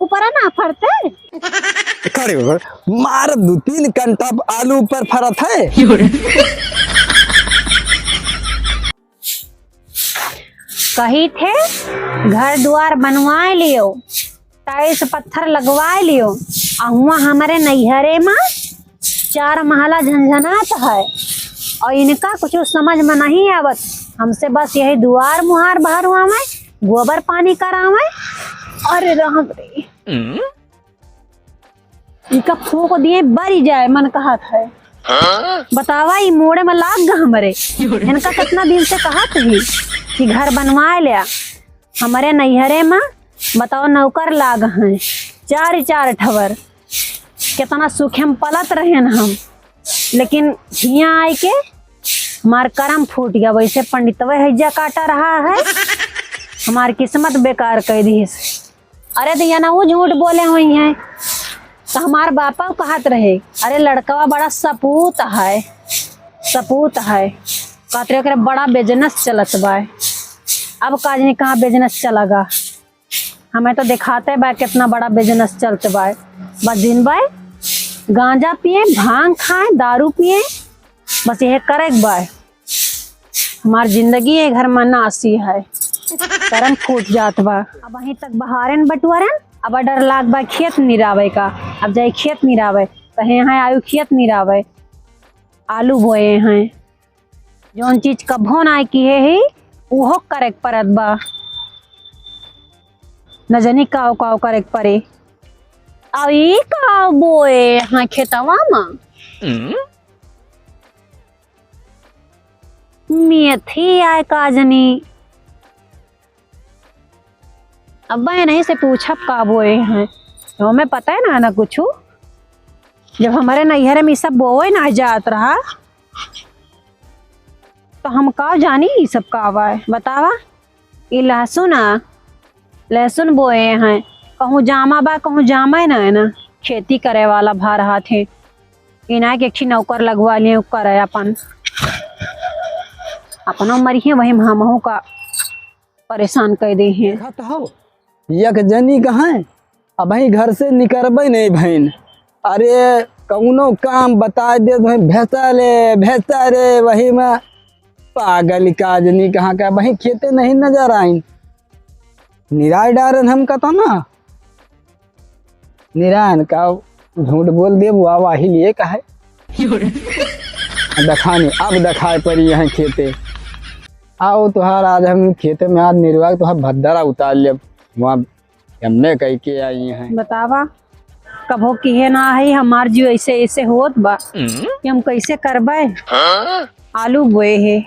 ऊपर ना फरते खड़े हो मार 2-3 घंटा आलू ऊपर फरत है। कही थे घर द्वार बनवाए लियो, टाइल्स पत्थर लगवाए लियो, हुआ हमारे नैहरे में 4 महला झंझनात है और इनका कुछ समझ में नहीं आवत। हमसे बस यही दुआर मुहार भरवावे, गोबर पानी करावे। अरे राम रे, इनका फूक दिए बरी जाए मन कहा था। बतावा ई मोड़े में लाग गा हमरे। इनका कितना दिन से कहा थी कि घर बनवाए लिया हमारे नैहरे में। बताओ नौकर लाग हैं 4 ठवर, कितना सुखे में पलत रहे हम, लेकिन हियाँ आए के हमार करम फूट गया। वैसे पंडितवा हैजा काटा रहा है, हमार किस्मत बेकार कर दी। अरे दिया ना वो झूठ बोले हुई हैं तो हमार बापा कहत रहे अरे लड़का बड़ा सपूत है, सपूत है, कहते रहे बड़ा बिजनेस चलत बा। अब काज नहीं कहाँ बिजनेस चलेगा, हमें तो दिखाते बा कितना बड़ा बिजनेस चलते बा। बस दिन बा गांजा पिए, भांग खाए, दारू पिए, बस यह करे बा। हमार जिंदगी है घर में नासी है, करम फूट जात बा। अब वहीं तक बहारन बटुआरन, अब डर लाग बा खेत निरावे का। अब जाए खेत निरावे कहे हैं आयु खेत निरावे, आलू बोए हैं, जौन चीज कभो ना की है उहो करे परत बा, न जानी काव काव करे परे। अब ई काव बोए हाँ खेतवा में मेथी आए काजनी। अब नहीं से पूछब का बोए हैं, तो हमें पता है ना कुछ। जब हमारे नैहरे में सब बोए ना जात रहा तो हम का जानी ये सब का है। बतावा ये लहसुन लहसुन बोए हैं, कहूँ जामा बा कहूँ जामा है ना खेती करे वाला भा रहा थे। इना के एक नौकर लगवा लिए करे अपना मरिए वही हमहू का परेशान कर दे हैं। यक जनी कहाँ अब भाई घर से निकलबे नहीं बहन। अरे कौनो काम बता दे तो भेजता रे वही में पागल काजनी कहाँ का वही खेते नहीं नजर आई। निराय डारन हम कहता ना निरायन का झूठ बोल दे वो वाही लिए कहे दखानी अब दखाए पड़ी यहाँ खेते। आओ तुहार आज हम खेते में आज निर्वाह तुहार भद्दरा उतार ले वहाँ हमने कह के आई हैं। बतावा कभो किहे ना है हमार जीव ऐसे ऐसे होत बा कि हम कैसे करबे। आलू बोए है,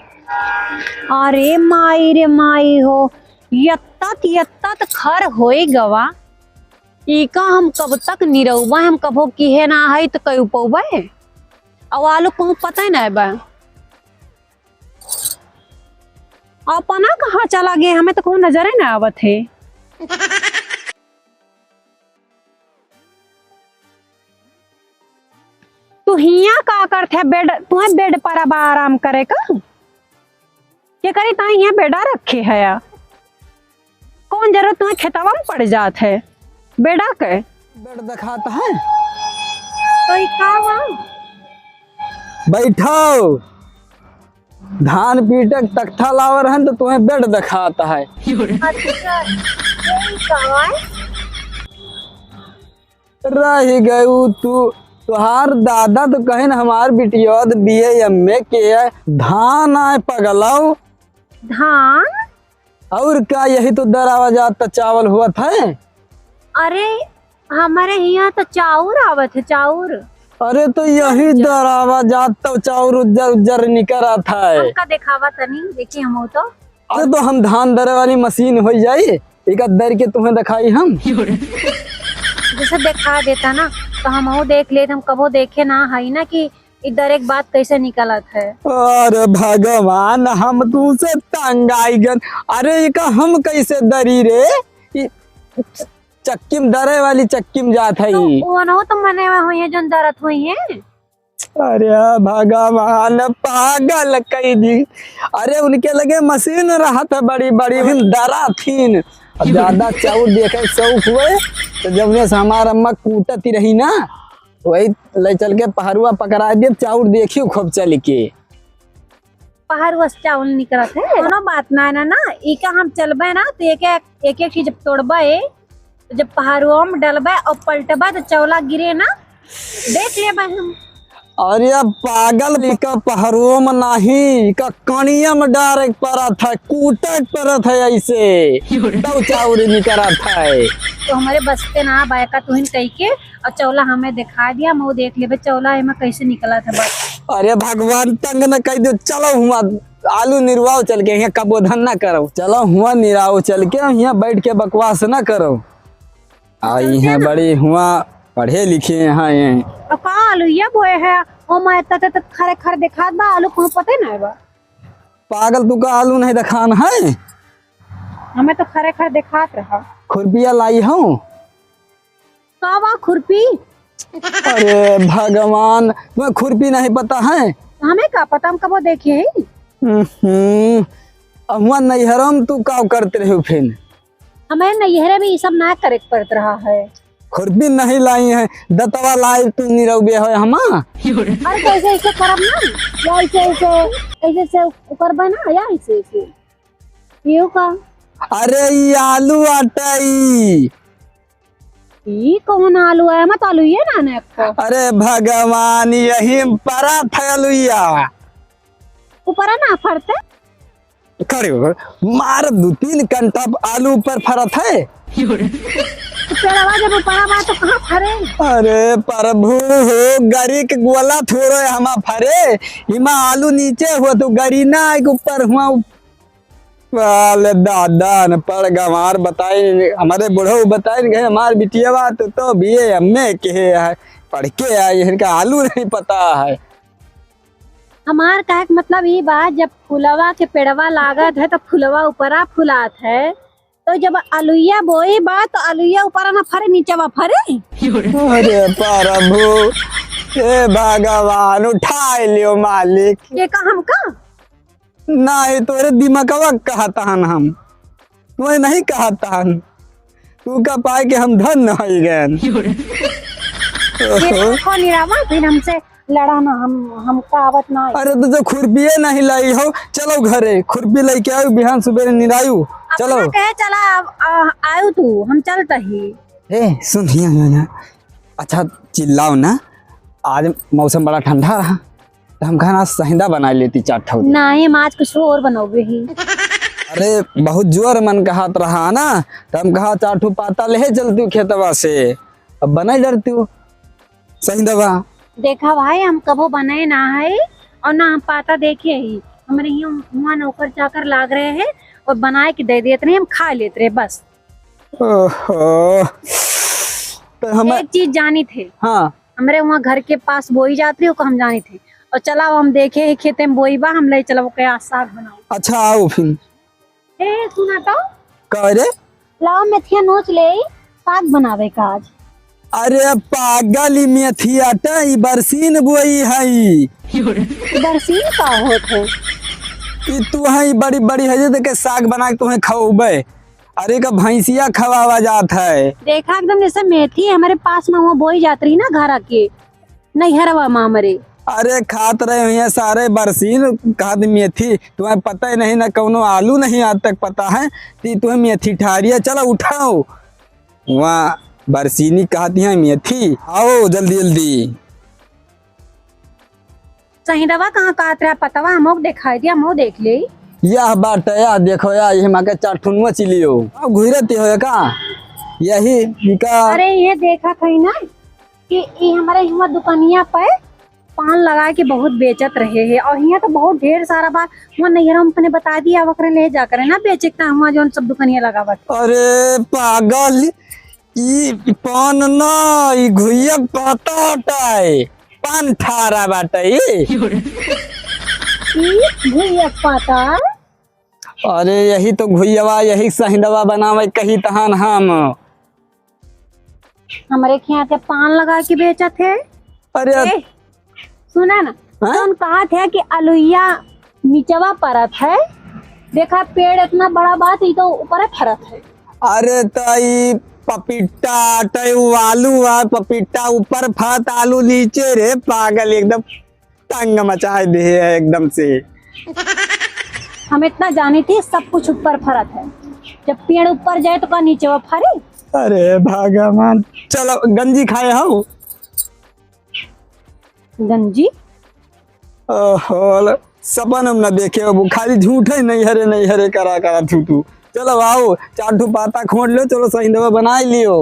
अरे माई रे माई हो, यत्तत खर होए गवा। इका हम कब तक निरौबा, हम कभो किहे ना है तो कई पौबे। अब आलू कहूँ पता ही नहीं बा अपना कहाँ चला गया, हमें तो कहूँ नजर ही ना आवत है। तू हिया का करते बेड, तुम्हें बेड पर अब आराम करे का क्या करी ता यहाँ बेडा रखे है या कौन जरूरत तुम्हें खेतवा में पड़ जात है बेडा के। बेड दिखाता है तो का बैठो धान पीटक तख्ता लावर है तो तुम्हें बेड दिखाता है। रह गए तू तुहार दादा तो कहे न हमार बिटिया BA के धान आए पगलाओ धान। और क्या यही तो दरावा जाता चावल हुआ था। अरे हमारे यहाँ तो चाउर आवत है चाउर। अरे तो यही दरावा जाता चाउर उज्जर उज्जर निकला था। हमका दिखावा तनी देखिए हम तो। अरे तो हम धान दरे वाली मशीन हो जाए एक दर के तुम्हें दिखाई हम जैसे दिखा देता ना तो हम वो देख लेते। हम कबो देखे ना है ना कि इधर एक बात कैसे निकलत है। अरे भगवान हम तुमसे तंग आई गन। अरे का हम कैसे दरी रे चक्की में दरे वाली चक्की में जात है तो मने हुई है जो दरत हुई है। अरे भगवान पागल कई दी। अरे उनके लगे मशीन रहा था बड़ी बड़ी दरा थीन अब ज्यादा चाउर देखे शौक हुए तो जब से हमारा अम्मा कूटती रही ना, वही ले चल के पहरुआ पकड़ा दिए, चाउर देखियो खूब चल के। पहाड़ वस चावल निकलत है, कोनो बात ना है ना। इका हम चलबे ना तो एक एक चीज तोड़बे, तो जब पहाड़ों में डलबे और पलटबे तो चौला गिरे ना, देख लेबे हम। अरे पागल, का पहरुओं में नहीं, का कनिया में डायरेक्ट परत है, कूटक परत है, ऐसे तब चाउर निकलत है। तो हमारे बसते ना बायका तुहिन कह के और चौला हमें दिखा दिया, हम देख लेबे चौला एमा कैसे निकला था बस। अरे भगवान तंग न कह दो, चलो हुआ आलू निरवाओ चल के, यहाँ कबोधन ना करो, चलो हुआ निराओ चल के, यहाँ बैठ के बकवास ना करो। आई है बड़ी हुआ पढ़े लिखे यहाँ ये। और का आलू ये बोए है ओ मैं तत खरे खरे दिखात बा, आलू को पता नहीं बा। पागल, तू का आलू नहीं दिखान है, हमें तो खरे खरे दिखात रहा। खुरपिया लाई हूँ का बा खुरपी? अरे भगवान, तुम्हें खुरपी नहीं पता है? हमें का पता, हम कबो देखे है। हुआ नैहरम तू का करते रहे फिर? हमें नैहरे में ये सब ना करे पड़त रहा है। खुरपी नहीं लाई है, दतवा लाई तू निरौबे है हमा। अरे कैसे ऐसे करब ना, या ऐसे से ऊपर बना, या ऐसे यो का। अरे ये आलू आटाई, ये कौन आलू है? मत आलू ये ना ने को। अरे भगवान, यही परा था आलूया, ऊपर ना फरते खड़े हो मार 2-3 घंटा आलू ऊपर फरत है। पेड़वा जब ऊपर बा तो कहां फरे? अरे प्रभु हो, गरी के गोला थोड़ो हमा फरे, इमा आलू नीचे हुआ तो गरी ना ऊपर हुआ। वाले दादा न पड़ गंवार बताए, हमारे बुढ़ो बताए गए, हमारे बिटिया बात तो भी हमें के है पढ़ के आए, इनका आलू नहीं पता है। हमार कहे के मतलब ये बात, जब फुलवा के पेड़वा लागत है तो फुलवा ऊपरा फुलात है, तो जब आलूया बोई बा तो आलूया ऊपरा ना फरे, नीचेवा फरे। अरे प्रभु, हे भगवान, उठाए लियो मालिक। ये का हम का नहीं तोरे दिमागवा कहता हन, हम तुम्हें नहीं कहता हन, तू का पाए के हम धन नहीं गए। ये को निरावा फिर हमसे लड़ा ना, हम का आवत ना। अरे तो जो खुरपिये नहीं लाई हो, चलो घरे खुरपी लेके आओ, बिहान सुबह निरायू चलो। कहे चला आयु तू, हम चलता ही। ए सुन हिया, अच्छा चिल्लाओ ना, आज मौसम बड़ा ठंडा रहा तो हम खाना सहिंदा बना लेती 4 ठो। नहीं, हम आज कुछ और बनोगे ही। अरे बहुत जोर मन का हाथ रहा ना, तो हम कहा 4 ठो पाता ले चलती खेतवा से, अब बना डरती हूँ सहिंदवा। देखा भाई, हम कबो बनाए ना है और ना हम पाता देखे ही, हमारे यहाँ नौकर चाकर लाग रहे हैं और बनाए के दे देते रहे, हम खा लेते रहे बस। ओहो, तो हम एक चीज जानी थे, हाँ हमारे वहाँ घर के पास बोई जाती है, हम जानी थे, और चला हम देखे है खेते में बोई बा, हम ले चला क्या साग बनाओ। अच्छा आओ फिर। ए सुना तो कह रे, लाओ मेथिया नोच ले, साग बनावे का आज। अरे पागल, ई मेथी आटा ई बरसीन बोई है, बरसीन का होत है? ई तू है बड़ी बड़ी है जे के साग बना के तुम्हें खवाबे। अरे का भैंसिया खवावा जात है। देखा एकदम जैसे मेथी हमारे पास में वो बोई जात रही ना घर के नैहरवा में हमारे। अरे खात रहे हुए सारे बरसीन, खाद मेथी, तुम्हें पता ही नहीं ना, कौनो आलू नहीं आज तक पता है, तुम्हें मेथी ठारिया। चलो उठाओ, वहाँ बरसीनी कहती है मेथी, आओ जल्दी जल्दी। सहीदवा कहाँ काट रहा पतवा, हम दिखाई दिया, हम देख ले। यह बात या देखो या ये माके 4 ठुनवा चिलियो, अब घुरती हो का यही का। अरे ये देखा कहीं ना कि ये हमारे यहाँ दुकानिया पे पान लगा के बहुत बेचत रहे हैं, और यहाँ तो बहुत ढेर सारा बार वहाँ नैहरा में अपने बता दिया वक्र ले जाकर ना बेचे का हुआ जो सब दुकानिया लगावत। अरे पागल, ई पान ना ई घुइया पाता हटाए, पान ठारा बाटे भुइया पाता। अरे यही तो घुइयावा, यही सहिंदवा बनावे कही तहन हम। हमारे यहाँ के पान लगा के बेचा थे। अरे सुना ना, तो कहा थे कि अलुइया नीचवा परत है, देखा पेड़ इतना बड़ा बात, ये तो ऊपर फरत है। अरे तई पपीता तय आलू आ पपीता ऊपर फत आलू नीचे रे पागल एकदम तंग मचा दे है एकदम से। हम इतना जानी थी सब कुछ ऊपर फरत है, जब पेड़ ऊपर जाए तो का नीचे वो फरे। अरे भगवान चलो गंजी खाए हो। गंजी ओहो सपन हम न देखे वो खाली झूठे नहीं हरे करा करा थू। चलो आओ चार ठू पाता खोट लो, चलो सही दवा बना लियो।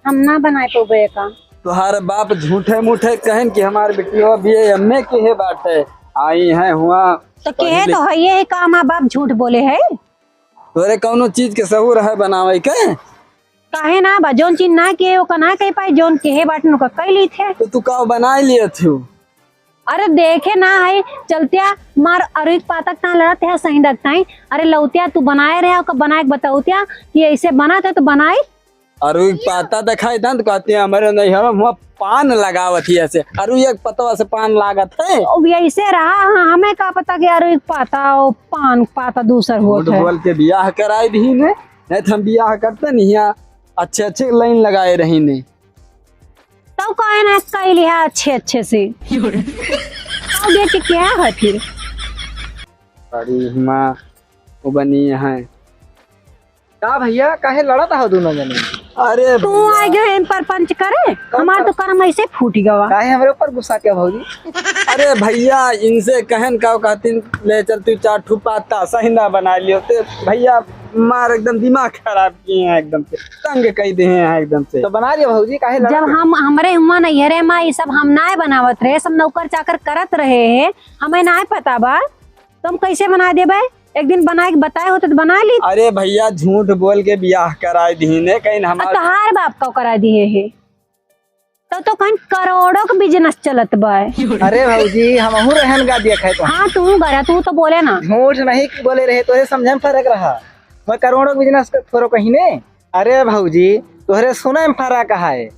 हम ना बनाए तो बे का तुम्हारे बाप झूठे मूठे कहन कि हमारे बेटियों भी अम्मे के है बाटे आई है हुआ तो के तो है ये का माँ बाप झूठ बोले है। तोरे कौनो चीज के सहूर है बनावे के काहे ना बा जोन चीज ना के वो का ना कह पाए, जोन के है बाटन का कह ली थे। तो तू का बना लिया थी। अरे देखे ना है चलतिया मार अरुक पातक ना लड़ते है सही लगता है। अरे लौतिया तू बनाए रहे हो बनाए बताऊतिया कि ऐसे बना था तो बनाई। अरु पाता दिखाई था तो कहते हैं हमारे नहीं हम वहाँ पान लगावत ही ऐसे अरु एक पतवा से पान लागत है। अब ऐसे रहा हाँ, हमें का पता कि अरुक पाता और पान पाता दूसर होत है। बोल के बियाह कराई दी ने नहीं तो हम बियाह करते नहीं यहाँ अच्छे लाइन लगाए रही ने तब कहे ना कह लिया अच्छे से देख के क्या है फिर बड़ी हिमा वो बनी है का भैया काहे लड़त हो दोनों जने? अरे तू आ गए इन पर पंच करे हमार तो कर्म ऐसे फूट गवा। काहे हमरे ऊपर गुस्सा क्या भौजी? अरे भैया इनसे कहन का कहती ले चल तू चार ठू पाता सही ना बना लियो ते भैया मार एकदम दिमाग खराब किए हैं एकदम से तंग कह दे हैं एकदम से। तो बना दिया भौजी काहे लड़त? जब हम हमरे हुआ नहीं रे माँ ये सब हम ना बनावत रहे, सब नौकर चाकर करत रहे हैं, हमें ना पता बा तो हम कैसे बना दे भाई। एक दिन बना के बताए होते तो बना ली। अरे भैया झूठ बोल के बियाह कराए दी ने कहीं हमारे तहार बाप का करा दिए है तो कहीं करोड़ों का बिजनेस चलत बा। अरे भौजी हमहू रहन गा दिया खाए तो हाँ तू गरा तू तो बोले ना झूठ नहीं बोले रहे तो समझे में फर्क रहा। मैं करोड़ों बिजनेस थोड़ो कहीं ने। अरे भौजी तोहरे सुने में फर्क है।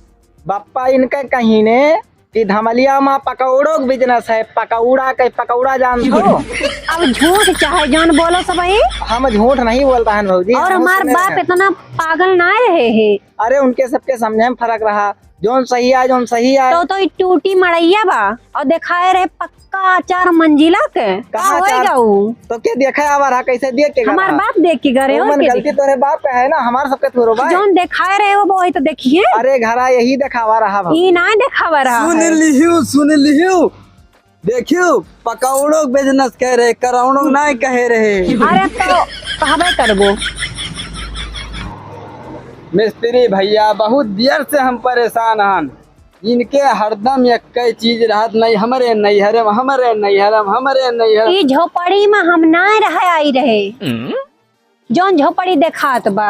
बापा इनका कहीं ने कि धमलिया में पकौड़ों बिजनेस है, पकौड़ा जान हो। अब झूठ चाहे जान बोलो सब ही। हम झूठ नहीं बोलता है भौजी। और हमारे बाप इतना पागल ना रहे हैं। अरे उनके सबके समझे में फर्क रहा। जोन सही है तो टूटी मड़ैया बा और दिखाए रहे पक्का 4 मंजिला के कहाँ होएगा उ? तो क्या देखा आवा रहा कैसे देख के हमार बाप देख के गए मन गलती तोरे बाप का है ना, हमारे सबके थोड़ो भाई जोन दिखाए रहे वो वही तो देखिए। अरे घरा यही दिखावा रहा भाई। ई ना दिखावा रहा है। सुन लियो देखियो पकौड़ों बिजनेस कह रहे करोड़ों नहीं कह रहे। अरे तो कहबे करबो मिस्त्री भैया बहुत देर से हम परेशान हन। इनके हरदम एक कई चीज रहत नहीं हमारे नैहर ई झोपड़ी में हम ना रहे आई रहे जोन झोपड़ी देखात बा।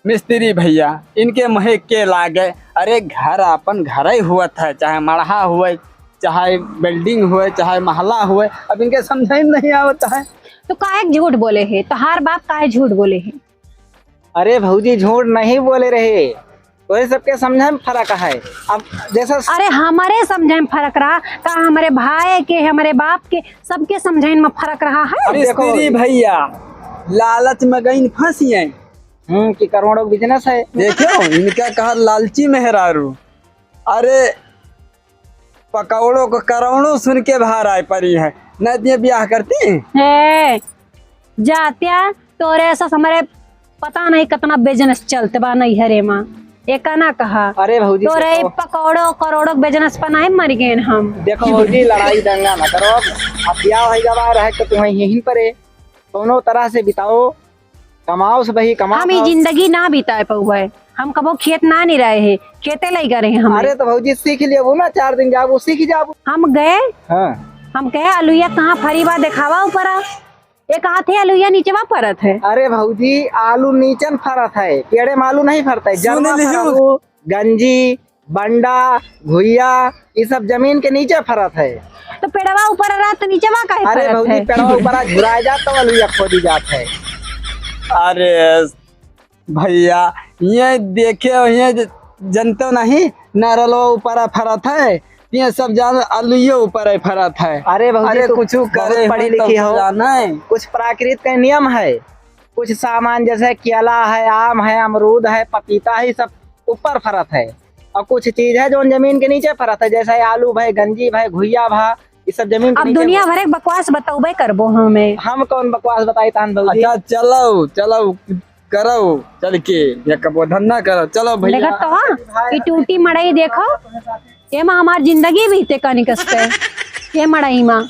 मिस्त्री भैया इनके महक के लागे। अरे घर अपन घर ही हुआ था, चाहे मड़हा हुए चाहे बिल्डिंग हुए चाहे महला हुए, अब इनके समझ नहीं आवता है। तो काहे झूठ बोले है, तो हर बाप काहे झूठ बोले है। अरे भौजी झूठ नहीं बोले रहे, वही सबके समझे में फर्क है। अब जैसा अरे हमारे समझे में फर्क रहा का हमारे भाई के हमारे बाप के सबके समझे में फर्क रहा है। मिस्त्री भैया लालच में गई फंसी है कि करोड़ों बिजनेस है। देखो इनका कहा लालची मेहरारू। अरे पकौड़ों को करोड़ों सुन के बाहर आए पड़ी है न ब्याह करती है जात्या तोरे ऐसा हमारे पता नहीं कितना बिजनेस चलते बा नैहरे माँ एक ना कहा। अरे भौजी तोरे पकौड़ों करोड़ों बिजनेस पर नहीं मर गए हम। देखो भौजी लड़ाई दंगा ना करो। अब ब्याह हो गवा रहे तो तुम्हें यहीं पर दोनों तरह से बिताओ, कमाओ से भाई कमाओ। हम जिंदगी ना बिता पाए, हम कबो खेत ना नहीं रहे हैं, खेते लग गए हैं हम। अरे तो भौजी सीख लियो वो ना 4 दिन जाओ सीख जाओ। हम गए हाँ। हम कहे अलुया कहाँ फरीबा दिखावा ऊपर एक हाथ है अलुया नीचेवा फरत है। अरे भौजी आलू नीचन फरत है, पेड़े में आलू नहीं फरता है। जर्मा फरालू, गंजी बंडा घुइया ये सब जमीन के नीचे फरत है। तो पेड़वा ऊपर रहा तो नीचेवा काहे फरत है। अरे भौजी पेड़वा ऊपर झुराया जाता है अलुया खोदी जात है। अरे भैया ये देखे ये जनते नहीं नारलो ऊपर फरत है, ये सब जान अलुए ऊपर फरत है। अरे भौजी अरे तो कुछ करे पढ़ी लिखी हो, जाना है। कुछ प्राकृत का नियम है कुछ सामान जैसे केला है, आम है, अमरूद है, पपीता है, सब ऊपर फरत है। और कुछ चीज है जो जमीन के नीचे फरत है, जैसे आलू भाई, गंजी भाई, घुइया भा, ये सब जमीन के अब नीचे। दुनिया भर एक बकवास बताऊबे करबो हमें। हम कौन बकवास बताई तान भौजी? अच्छा चलो चलो करो चल के या कबो धंधा करो। चलो भैया देखत तो हाँ ई टूटी मड़ई देखो, ये में हमार जिंदगी बीते कनिक ये मड़ई में